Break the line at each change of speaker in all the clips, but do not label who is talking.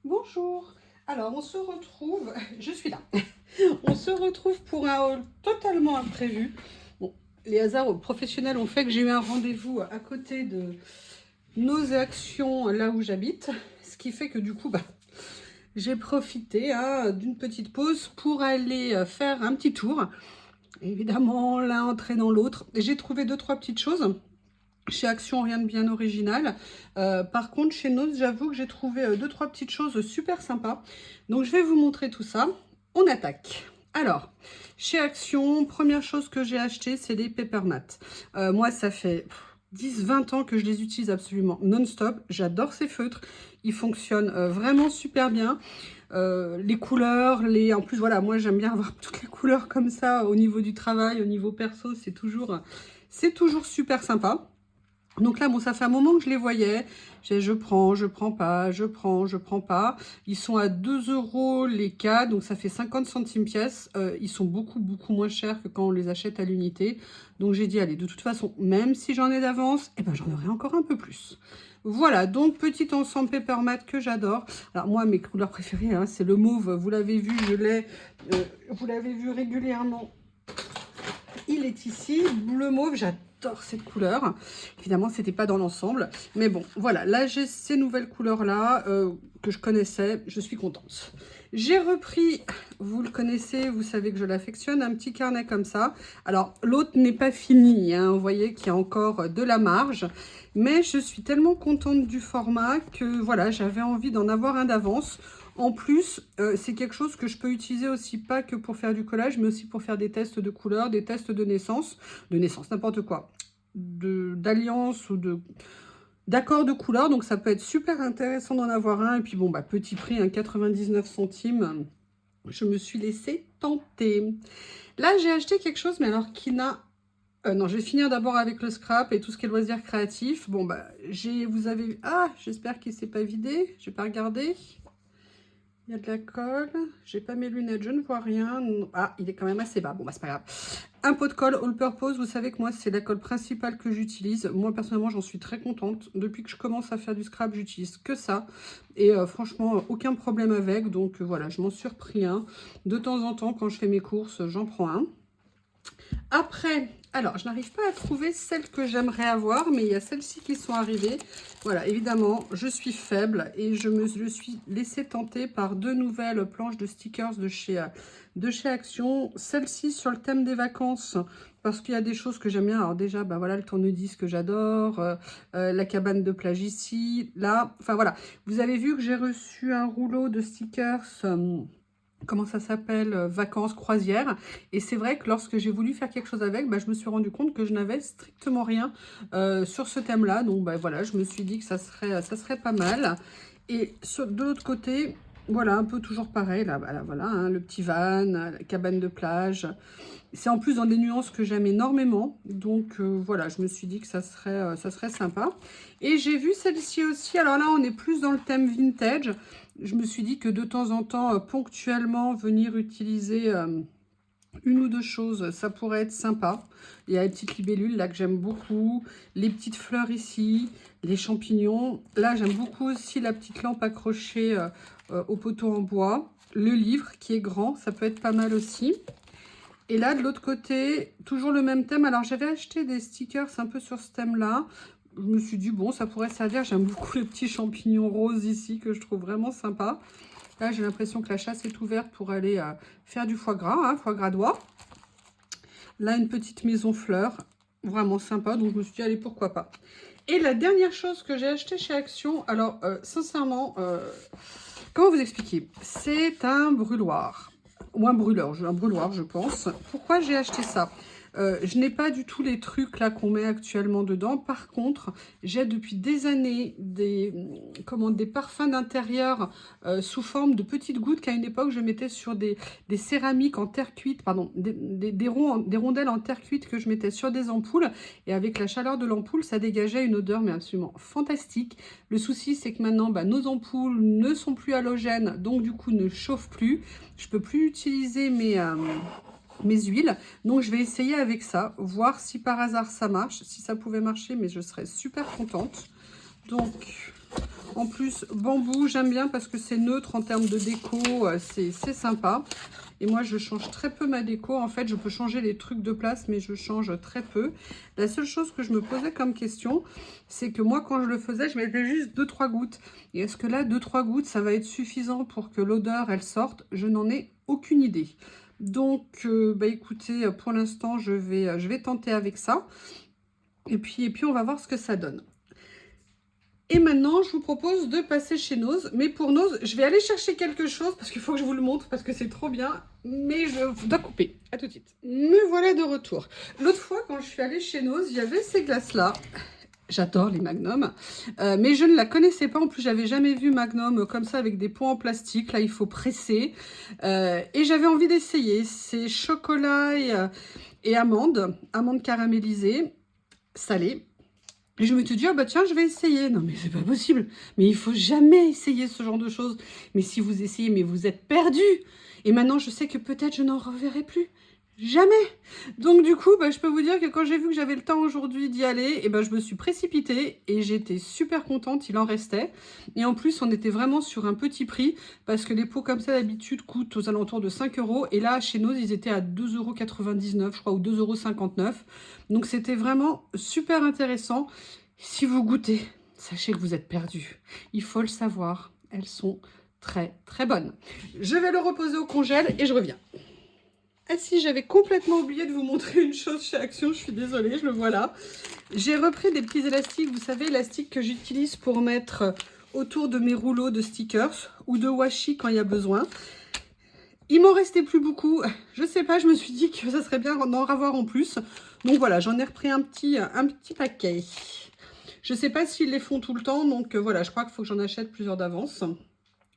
Bonjour. Alors, on se retrouve, je suis là. On se retrouve pour un haul totalement imprévu. Bon, les hasards professionnels ont fait que j'ai eu un rendez-vous à côté de nos actions là où j'habite. Ce qui fait que du coup, j'ai profité d'une petite pause pour aller faire un petit tour. Évidemment, l'un entraînant l'autre. J'ai trouvé 2-3 petites choses. Chez Action, rien de bien original. Par contre, chez Nose, j'avoue que j'ai trouvé 2-3 petites choses super sympas. Donc, je vais vous montrer tout ça. On attaque. Alors, chez Action, première chose que j'ai acheté, c'est les Papermats. Moi, ça fait 10-20 ans que je les utilise absolument non-stop. J'adore ces feutres. Ils fonctionnent vraiment super bien. Les couleurs, en plus, voilà, moi, j'aime bien avoir toutes les couleurs comme ça au niveau du travail, au niveau perso. C'est toujours super sympa. Donc là, bon, ça fait un moment que je les voyais. Je prends pas, je prends pas. Ils sont à 2 € les cas, donc ça fait 50 centimes pièce. Ils sont beaucoup moins chers que quand on les achète à l'unité. Donc j'ai dit, allez, de toute façon, même si j'en ai d'avance, eh ben, j'en aurai encore un peu plus. Voilà, donc petit ensemble Papermat que j'adore. Alors moi, mes couleurs préférées, c'est le mauve. Vous l'avez vu, vous l'avez vu régulièrement. Il est ici, bleu mauve, j'adore cette couleur. Évidemment, c'était pas dans l'ensemble. Mais bon, voilà, là, j'ai ces nouvelles couleurs-là que je connaissais. Je suis contente. J'ai repris, vous le connaissez, vous savez que je l'affectionne, un petit carnet comme ça. Alors, l'autre n'est pas fini, vous voyez qu'il y a encore de la marge. Mais je suis tellement contente du format que, voilà, j'avais envie d'en avoir un d'avance. En plus, c'est quelque chose que je peux utiliser aussi pas que pour faire du collage, mais aussi pour faire des tests de couleurs, des tests de naissance, n'importe quoi, d'alliance ou d'accord de couleurs. Donc ça peut être super intéressant d'en avoir un. Et puis bon, petit prix, 99 centimes, je me suis laissée tenter. Là, j'ai acheté quelque chose, mais alors qui n'a... non, je vais finir d'abord avec le scrap et tout ce qui est loisirs créatifs. Bon, vous avez... Ah, j'espère qu'il ne s'est pas vidé. Je n'ai pas regardé. Il y a de la colle. J'ai pas mes lunettes, je ne vois rien. Ah, il est quand même assez bas. Bon, c'est pas grave. Un pot de colle all purpose. Vous savez que moi, c'est la colle principale que j'utilise. Moi, personnellement, j'en suis très contente. Depuis que je commence à faire du scrap, j'utilise que ça. Et franchement, aucun problème avec. Donc voilà, je m'en suis repris un. De temps en temps, quand je fais mes courses, j'en prends un. Après, alors, je n'arrive pas à trouver celles que j'aimerais avoir, mais il y a celles-ci qui sont arrivées. Voilà, évidemment, je suis faible et je suis laissée tenter par 2 nouvelles planches de stickers de chez Action. Celle-ci sur le thème des vacances, parce qu'il y a des choses que j'aime bien. Alors déjà, voilà, le tournevis que j'adore, la cabane de plage ici, là. Enfin, voilà. Vous avez vu que j'ai reçu un rouleau de stickers... comment ça s'appelle, vacances, croisières. Et c'est vrai que lorsque j'ai voulu faire quelque chose avec, je me suis rendu compte que je n'avais strictement rien sur ce thème-là. Donc voilà, je me suis dit que ça serait pas mal. Et de l'autre côté, voilà, un peu toujours pareil, là, voilà, le petit van, la cabane de plage. C'est en plus dans des nuances que j'aime énormément. Donc voilà, je me suis dit que ça serait sympa. Et j'ai vu celle-ci aussi. Alors là, on est plus dans le thème vintage. Je me suis dit que de temps en temps, ponctuellement, venir utiliser une ou deux choses, ça pourrait être sympa. Il y a les petites libellules là que j'aime beaucoup. Les petites fleurs ici, les champignons. Là, j'aime beaucoup aussi la petite lampe accrochée au poteau en bois. Le livre qui est grand, ça peut être pas mal aussi. Et là, de l'autre côté, toujours le même thème. Alors, j'avais acheté des stickers un peu sur ce thème-là. Je me suis dit, bon, ça pourrait servir. J'aime beaucoup les petits champignons roses ici, que je trouve vraiment sympa. Là, j'ai l'impression que la chasse est ouverte pour aller faire du foie gras, foie gras d'oie. Là, une petite maison fleurs, vraiment sympa. Donc, je me suis dit, allez, pourquoi pas. Et la dernière chose que j'ai acheté chez Action, alors, sincèrement, comment vous expliquer? C'est un brûloir. Ou un brûleur, je pense. Pourquoi j'ai acheté ça? Je n'ai pas du tout les trucs là qu'on met actuellement dedans. Par contre, j'ai depuis des années des parfums d'intérieur sous forme de petites gouttes qu'à une époque je mettais sur des céramiques en terre cuite, pardon, des rondelles en terre cuite que je mettais sur des ampoules. Et avec la chaleur de l'ampoule, ça dégageait une odeur mais absolument fantastique. Le souci, c'est que maintenant, nos ampoules ne sont plus halogènes, donc du coup ne chauffent plus. Je peux plus utiliser mes huiles, donc je vais essayer avec ça, voir si par hasard ça marche, si ça pouvait marcher, mais je serais super contente. Donc En plus, bambou, j'aime bien parce que c'est neutre en termes de déco, c'est sympa. Et moi, je change très peu ma déco. En fait, je peux changer les trucs de place, mais je change très peu. La seule chose que je me posais comme question, c'est que moi, quand je le faisais, je mettais juste 2-3 gouttes. Et est-ce que là, 2-3 gouttes, ça va être suffisant pour que l'odeur, elle sorte? Je n'en ai aucune idée. Donc, bah écoutez, pour l'instant, je vais tenter avec ça. Et puis, on va voir ce que ça donne. Et maintenant, je vous propose de passer chez Nose. Mais pour Nose, je vais aller chercher quelque chose parce qu'il faut que je vous le montre parce que c'est trop bien. Mais je dois couper. À tout de suite. Me voilà de retour. L'autre fois, quand je suis allée chez Nose, il y avait ces glaces-là. J'adore les Magnum. Mais je ne la connaissais pas. En plus, j'avais jamais vu Magnum comme ça avec des pots en plastique. Là, il faut presser. Et j'avais envie d'essayer. C'est chocolat et amande. Amande caramélisée, salée. Et je me suis dit, ah bah tiens, je vais essayer. Non, mais c'est pas possible. Mais il faut jamais essayer ce genre de choses. Mais si vous essayez, mais vous êtes perdu. Et maintenant, je sais que peut-être je n'en reverrai plus. Jamais. Donc du coup, bah, je peux vous dire que quand j'ai vu que j'avais le temps aujourd'hui d'y aller, et bah, je me suis précipitée et j'étais super contente, il en restait. Et en plus, on était vraiment sur un petit prix parce que les pots comme ça d'habitude coûtent aux alentours de 5 €. Et là, chez nous, ils étaient à 2,99 €, je crois, ou 2,59 €. Donc c'était vraiment super intéressant. Si vous goûtez, sachez que vous êtes perdu. Il faut le savoir, elles sont très très bonnes. Je vais le reposer au congèle et je reviens. Ah si, j'avais complètement oublié de vous montrer une chose chez Action, je suis désolée, je le vois là. J'ai repris des petits élastiques, vous savez, élastiques que j'utilise pour mettre autour de mes rouleaux de stickers ou de washi quand il y a besoin. Il m'en restait plus beaucoup, je sais pas, je me suis dit que ça serait bien d'en avoir en plus. Donc voilà, j'en ai repris un petit paquet. Je sais pas s'ils les font tout le temps, donc voilà, je crois qu'il faut que j'en achète plusieurs d'avance.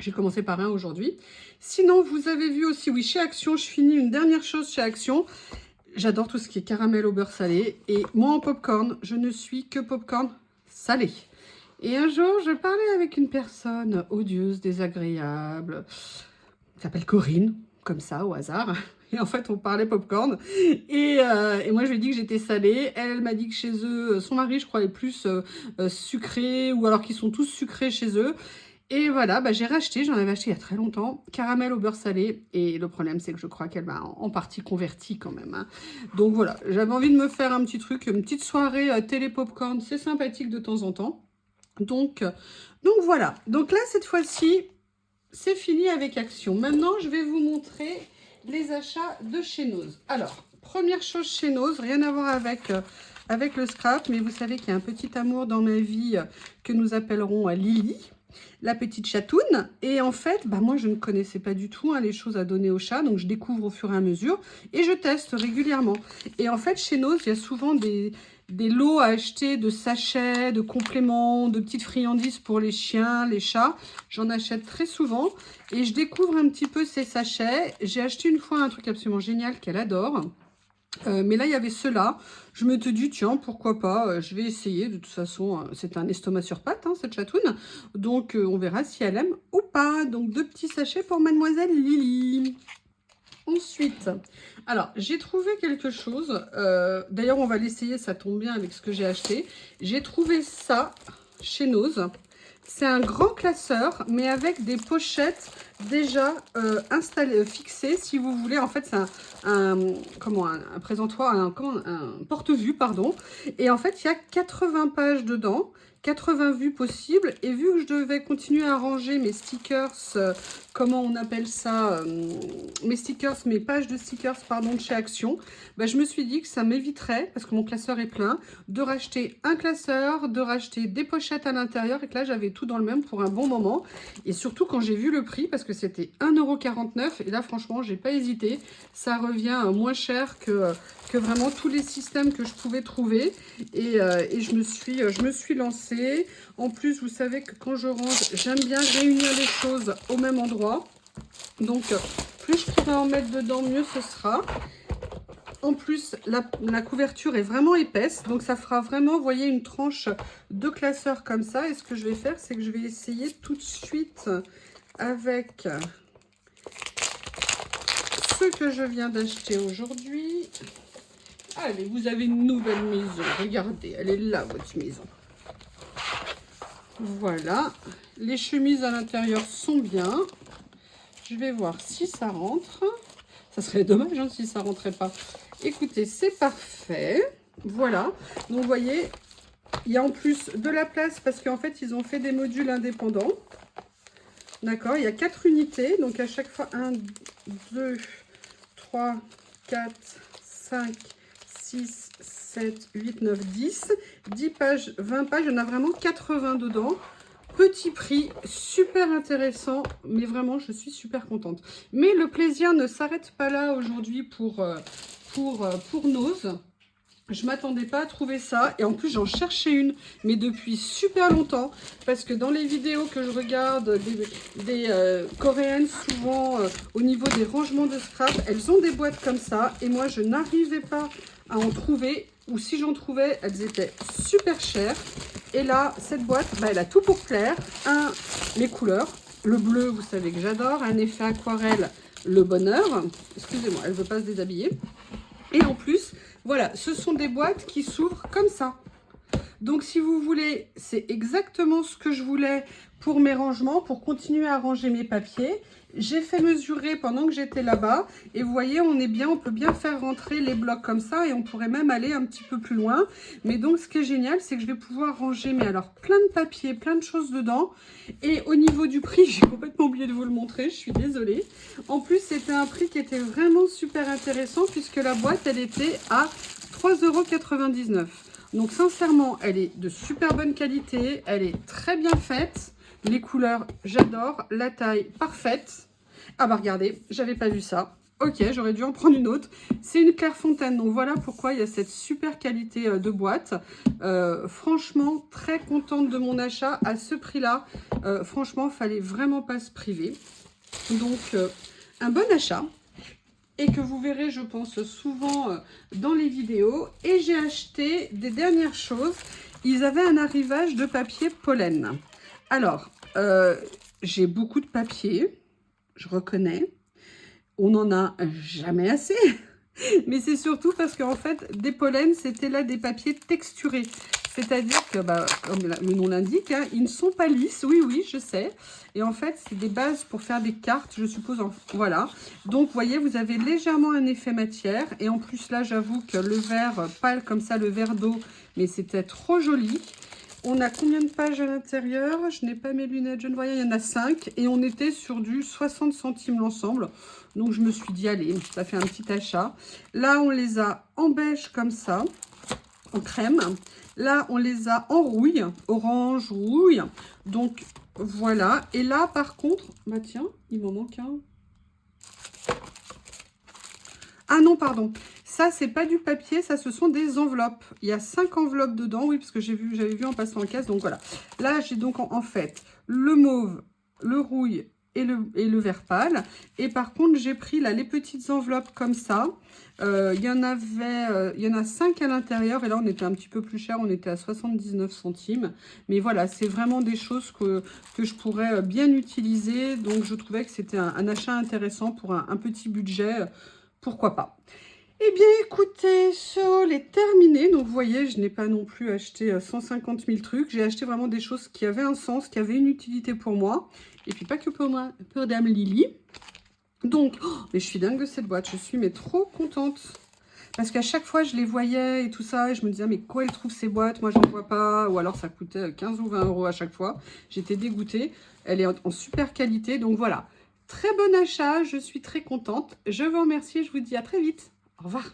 J'ai commencé par un aujourd'hui. Sinon, vous avez vu aussi, oui, chez Action, je finis une dernière chose chez Action. J'adore tout ce qui est caramel au beurre salé. Et moi, en popcorn, je ne suis que popcorn salé. Et un jour, je parlais avec une personne odieuse, désagréable. Elle s'appelle Corinne, comme ça, au hasard. Et en fait, on parlait popcorn. Et moi, je lui ai dit que j'étais salée. Elle m'a dit que chez eux, son mari, je crois, est plus sucré. Ou alors qu'ils sont tous sucrés chez eux. Et voilà, bah, j'ai racheté, j'en avais acheté il y a très longtemps, caramel au beurre salé. Et le problème, c'est que je crois qu'elle m'a en partie converti quand même. Hein. Donc voilà, j'avais envie de me faire un petit truc, une petite soirée télé popcorn, c'est sympathique de temps en temps. Donc voilà, donc là, cette fois-ci, c'est fini avec Action. Maintenant, je vais vous montrer les achats de chez Nose. Alors, première chose chez Nose, rien à voir avec le scrap, mais vous savez qu'il y a un petit amour dans ma vie que nous appellerons Lily. La petite chatoune. Et en fait, bah moi, je ne connaissais pas du tout les choses à donner au chat. Donc, je découvre au fur et à mesure. Et je teste régulièrement. Et en fait, chez Nose, il y a souvent des lots à acheter de sachets, de compléments, de petites friandises pour les chiens, les chats. J'en achète très souvent. Et je découvre un petit peu ces sachets. J'ai acheté une fois un truc absolument génial qu'elle adore. Mais là, il y avait ceux-là. Je me suis dit, tiens, pourquoi pas, je vais essayer. De toute façon, c'est un estomac sur pattes, hein, cette chatoune. Donc, on verra si elle aime ou pas. Donc, 2 petits sachets pour Mademoiselle Lily. Ensuite, alors, j'ai trouvé quelque chose. D'ailleurs, on va l'essayer, ça tombe bien avec ce que j'ai acheté. J'ai trouvé ça chez Nose. C'est un grand classeur, mais avec des pochettes déjà installées, fixées, si vous voulez. En fait, c'est un présentoir, un porte-vue, pardon. Et en fait, il y a 80 pages dedans, 80 vues possibles. Et vu que je devais continuer à ranger mes stickers, comment on appelle ça, mes pages de stickers, pardon, de chez Action, bah, je me suis dit que ça m'éviterait, parce que mon classeur est plein, de racheter un classeur, de racheter des pochettes à l'intérieur, et que là, j'avais tout dans le même pour un bon moment. Et surtout, quand j'ai vu le prix, parce que c'était 1,49 €, et là, franchement, j'ai pas hésité. Ça revient moins cher que vraiment tous les systèmes que je pouvais trouver. Et je me suis lancée. En plus, vous savez que quand je range, j'aime bien réunir les choses au même endroit. Donc, plus je pourrai en mettre dedans, mieux ce sera. En plus, la couverture est vraiment épaisse. Donc, ça fera vraiment, vous voyez, une tranche de classeur comme ça. Et ce que je vais faire, c'est que je vais essayer tout de suite avec ce que je viens d'acheter aujourd'hui. Allez, vous avez une nouvelle maison. Regardez, elle est là, votre maison. Voilà, les chemises à l'intérieur sont bien. Je vais voir si ça rentre. Ça serait dommage hein, si ça rentrait pas. Écoutez, c'est parfait. Voilà, donc vous voyez, il y a en plus de la place parce qu'en fait, ils ont fait des modules indépendants. D'accord, il y a 4 unités, donc à chaque fois 1, 2, 3, 4, 5, 6, 7, 8, 9, 10. 10 pages, 20 pages, il y en a vraiment 80 dedans. Petit prix, super intéressant, mais vraiment, je suis super contente. Mais le plaisir ne s'arrête pas là aujourd'hui pour Nose. Je ne m'attendais pas à trouver ça. Et en plus, j'en cherchais une, mais depuis super longtemps. Parce que dans les vidéos que je regarde, des coréennes, souvent, au niveau des rangements de scrap, elles ont des boîtes comme ça. Et moi, je n'arrivais pas à en trouver. Ou si j'en trouvais, elles étaient super chères. Et là, cette boîte, bah, elle a tout pour plaire. Les couleurs. Le bleu, vous savez que j'adore. Un effet aquarelle, le bonheur. Excusez-moi, elle ne veut pas se déshabiller. Et en plus, voilà, ce sont des boîtes qui s'ouvrent comme ça. Donc, si vous voulez, c'est exactement ce que je voulais pour mes rangements, pour continuer à ranger mes papiers. J'ai fait mesurer pendant que j'étais là-bas. Et vous voyez, on peut bien faire rentrer les blocs comme ça. Et on pourrait même aller un petit peu plus loin. Mais donc, ce qui est génial, c'est que je vais pouvoir ranger, mais alors, plein de papiers, plein de choses dedans. Et au niveau du prix, j'ai complètement oublié de vous le montrer. Je suis désolée. En plus, c'était un prix qui était vraiment super intéressant puisque la boîte, elle était à 3,99 €. Donc sincèrement, elle est de super bonne qualité, elle est très bien faite. Les couleurs, j'adore. La taille, parfaite. Ah bah regardez, j'avais pas vu ça. Ok, j'aurais dû en prendre une autre. C'est une Clairefontaine, donc voilà pourquoi il y a cette super qualité de boîte. Franchement, très contente de mon achat à ce prix-là. Franchement, fallait vraiment pas se priver. Donc, un bon achat. Et que vous verrez, je pense, souvent dans les vidéos. Et j'ai acheté des dernières choses. Ils avaient un arrivage de papier pollen. Alors, j'ai beaucoup de papier, je reconnais. On n'en a jamais assez. Mais c'est surtout parce qu'en fait, des pollens, c'était là des papiers texturés. C'est-à-dire que, bah, comme le nom l'indique, hein, ils ne sont pas lisses. Oui, oui, je sais. Et en fait, c'est des bases pour faire des cartes, je suppose. Voilà. Donc, vous voyez, vous avez légèrement un effet matière. Et en plus, là, j'avoue que le verre pâle comme ça, le verre d'eau, mais c'était trop joli. On a combien de pages à l'intérieur? Je n'ai pas mes lunettes, je ne voyais, il y en a 5. Et on était sur du 60 centimes l'ensemble. Donc, je me suis dit, allez, ça fait un petit achat. Là, on les a en beige comme ça, en crème. Là, on les a en rouille, orange, rouille. Donc, voilà. Et là, par contre, bah tiens, il m'en manque un. Ah non, pardon. Ça, c'est pas du papier, ça, ce sont des enveloppes. Il y a 5 enveloppes dedans, oui, parce que j'avais vu en passant en caisse. Donc, voilà. Là, j'ai donc en fait le mauve, le rouille et le vert pâle. Et par contre, j'ai pris là les petites enveloppes comme ça. Il y en a 5 à l'intérieur. Et là, on était un petit peu plus cher. On était à 79 centimes. Mais voilà, c'est vraiment des choses que je pourrais bien utiliser. Donc, je trouvais que c'était un achat intéressant pour un petit budget. Pourquoi pas? Eh bien, écoutez, ce haul est terminé. Donc, vous voyez, je n'ai pas non plus acheté 150 000 trucs. J'ai acheté vraiment des choses qui avaient un sens, qui avaient une utilité pour moi. Et puis, pas que pour moi, pour Dame Lily. Donc, oh, mais je suis dingue de cette boîte. Je suis mais trop contente. Parce qu'à chaque fois, je les voyais et tout ça. Et je me disais, mais quoi, elle trouve ces boîtes? Moi, j'en vois pas. Ou alors, ça coûtait 15 ou 20 € à chaque fois. J'étais dégoûtée. Elle est en super qualité. Donc, voilà. Très bon achat. Je suis très contente. Je vous remercie et je vous dis à très vite. Au revoir.